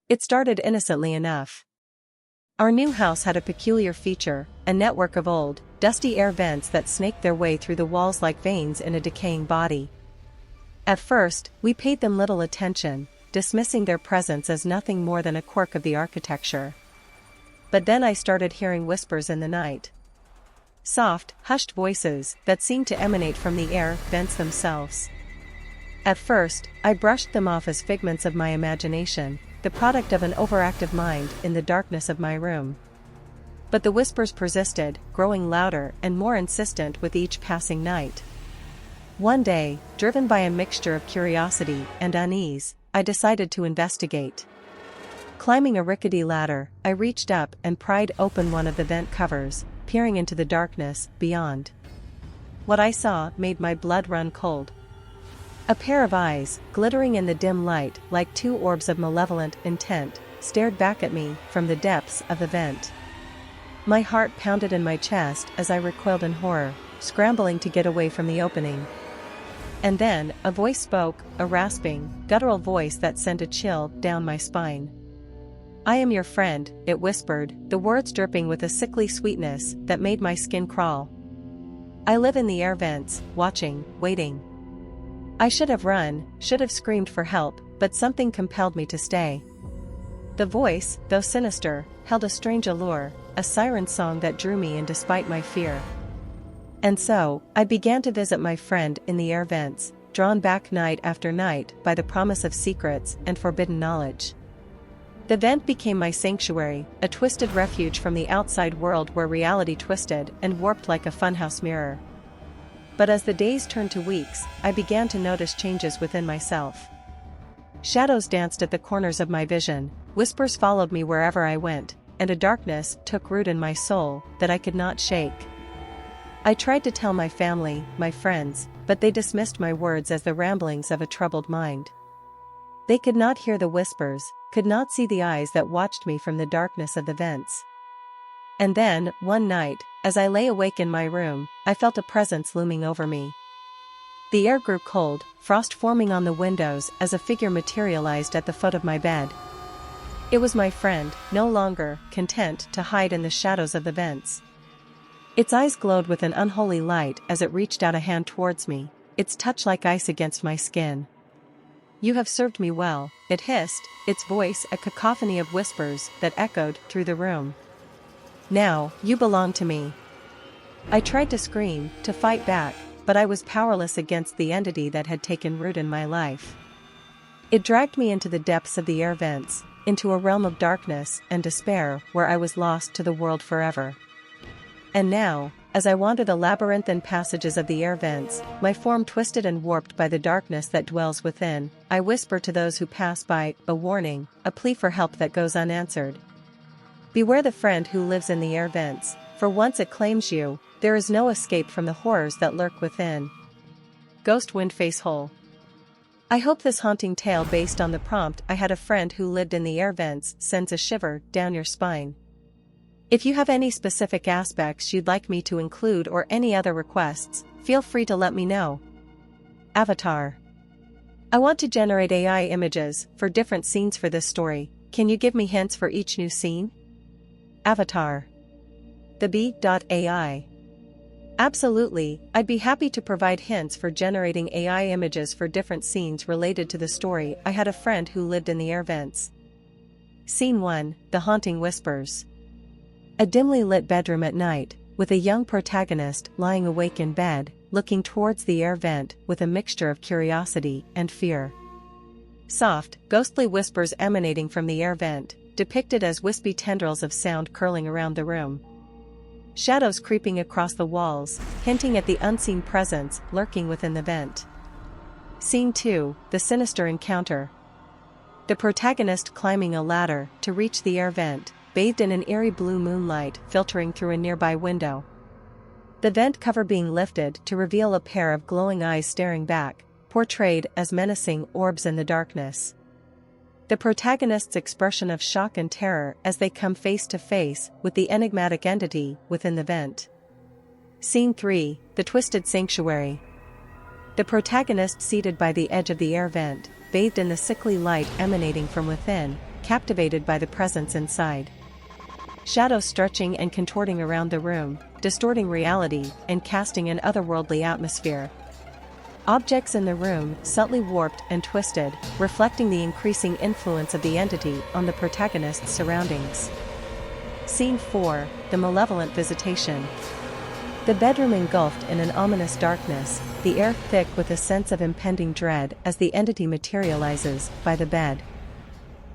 It started innocently enough. Our new house had a peculiar feature, a network of old, dusty air vents that snaked their way through the walls like veins in a decaying body. At first, we paid them little attention, dismissing their presence as nothing more than a quirk of the architecture. But then I started hearing whispers in the night. Soft, hushed voices that seemed to emanate from the air vents themselves. At first, I brushed them off as figments of my imagination, the product of an overactive mind in the darkness of my room. But the whispers persisted, growing louder and more insistent with each passing night. One day, driven by a mixture of curiosity and unease, I decided to investigate. Climbing a rickety ladder, I reached up and pried open one of the vent covers, peering into the darkness beyond. What I saw made my blood run cold. A pair of eyes, glittering in the dim light like two orbs of malevolent intent, stared back at me from the depths of the vent. My heart pounded in my chest as I recoiled in horror, scrambling to get away from the opening. And then, a voice spoke, a rasping, guttural voice that sent a chill down my spine. "I am your friend," it whispered, the words dripping with a sickly sweetness that made my skin crawl. "I live in the air vents, watching, waiting." I should have run, should have screamed for help, but something compelled me to stay. The voice, though sinister, held a strange allure, a siren song that drew me in despite my fear. And so, I began to visit my friend in the air vents, drawn back night after night by the promise of secrets and forbidden knowledge. The vent became my sanctuary, a twisted refuge from the outside world where reality twisted and warped like a funhouse mirror. But as the days turned to weeks, I began to notice changes within myself. Shadows danced at the corners of my vision, whispers followed me wherever I went, and a darkness took root in my soul that I could not shake. I tried to tell my family, my friends, but they dismissed my words as the ramblings of a troubled mind. They could not hear the whispers, could not see the eyes that watched me from the darkness of the vents. And then, one night, as I lay awake in my room, I felt a presence looming over me. The air grew cold, frost forming on the windows as a figure materialized at the foot of my bed. It was my friend, no longer content to hide in the shadows of the vents. Its eyes glowed with an unholy light as it reached out a hand towards me, its touch like ice against my skin. "You have served me well," it hissed, its voice a cacophony of whispers that echoed through the room. "Now, you belong to me." I tried to scream, to fight back, but I was powerless against the entity that had taken root in my life. It dragged me into the depths of the air vents, into a realm of darkness and despair where I was lost to the world forever. And now, as I wander the labyrinthine passages of the air vents, my form twisted and warped by the darkness that dwells within, I whisper to those who pass by, a warning, a plea for help that goes unanswered. Beware the friend who lives in the air vents, for once it claims you, there is no escape from the horrors that lurk within. Ghost Windface Hole. I hope this haunting tale based on the prompt "I had a friend who lived in the air vents" sends a shiver down your spine. If you have any specific aspects you'd like me to include or any other requests, feel free to let me know. Avatar. I want to generate AI images for different scenes for this story. Can you give me hints for each new scene? Avatar. The B.AI. Absolutely, I'd be happy to provide hints for generating AI images for different scenes related to the story "I had a friend who lived in the air vents." Scene 1, The Haunting Whispers. A dimly lit bedroom at night, with a young protagonist lying awake in bed, looking towards the air vent with a mixture of curiosity and fear. Soft, ghostly whispers emanating from the air vent, depicted as wispy tendrils of sound curling around the room. Shadows creeping across the walls, hinting at the unseen presence lurking within the vent. Scene 2, The Sinister Encounter. The protagonist climbing a ladder to reach the air vent, bathed in an eerie blue moonlight filtering through a nearby window. The vent cover being lifted to reveal a pair of glowing eyes staring back, portrayed as menacing orbs in the darkness. The protagonist's expression of shock and terror as they come face to face with the enigmatic entity within the vent. Scene 3, The Twisted Sanctuary. The protagonist seated by the edge of the air vent, bathed in the sickly light emanating from within, captivated by the presence inside. Shadows stretching and contorting around the room, distorting reality and casting an otherworldly atmosphere. Objects in the room subtly warped and twisted, reflecting the increasing influence of the entity on the protagonist's surroundings. Scene 4, The Malevolent Visitation. The bedroom engulfed in an ominous darkness, the air thick with a sense of impending dread as the entity materializes by the bed.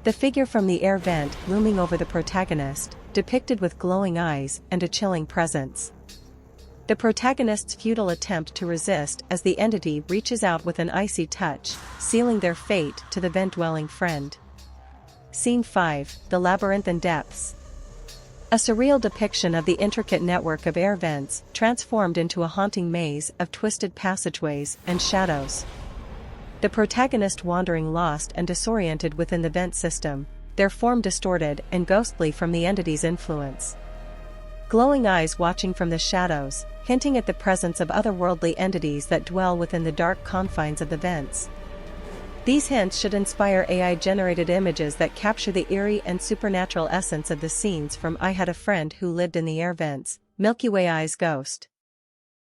The figure from the air vent looming over the protagonist, depicted with glowing eyes and a chilling presence. The protagonist's futile attempt to resist as the entity reaches out with an icy touch, sealing their fate to the vent-dwelling friend. Scene 5, The Labyrinthine Depths. A surreal depiction of the intricate network of air vents transformed into a haunting maze of twisted passageways and shadows. The protagonist wandering lost and disoriented within the vent system, their form distorted and ghostly from the entity's influence. Glowing eyes watching from the shadows, hinting at the presence of otherworldly entities that dwell within the dark confines of the vents. These hints should inspire AI-generated images that capture the eerie and supernatural essence of the scenes from I Had a Friend Who Lived in the Air Vents, Milky Way Eyes Ghost.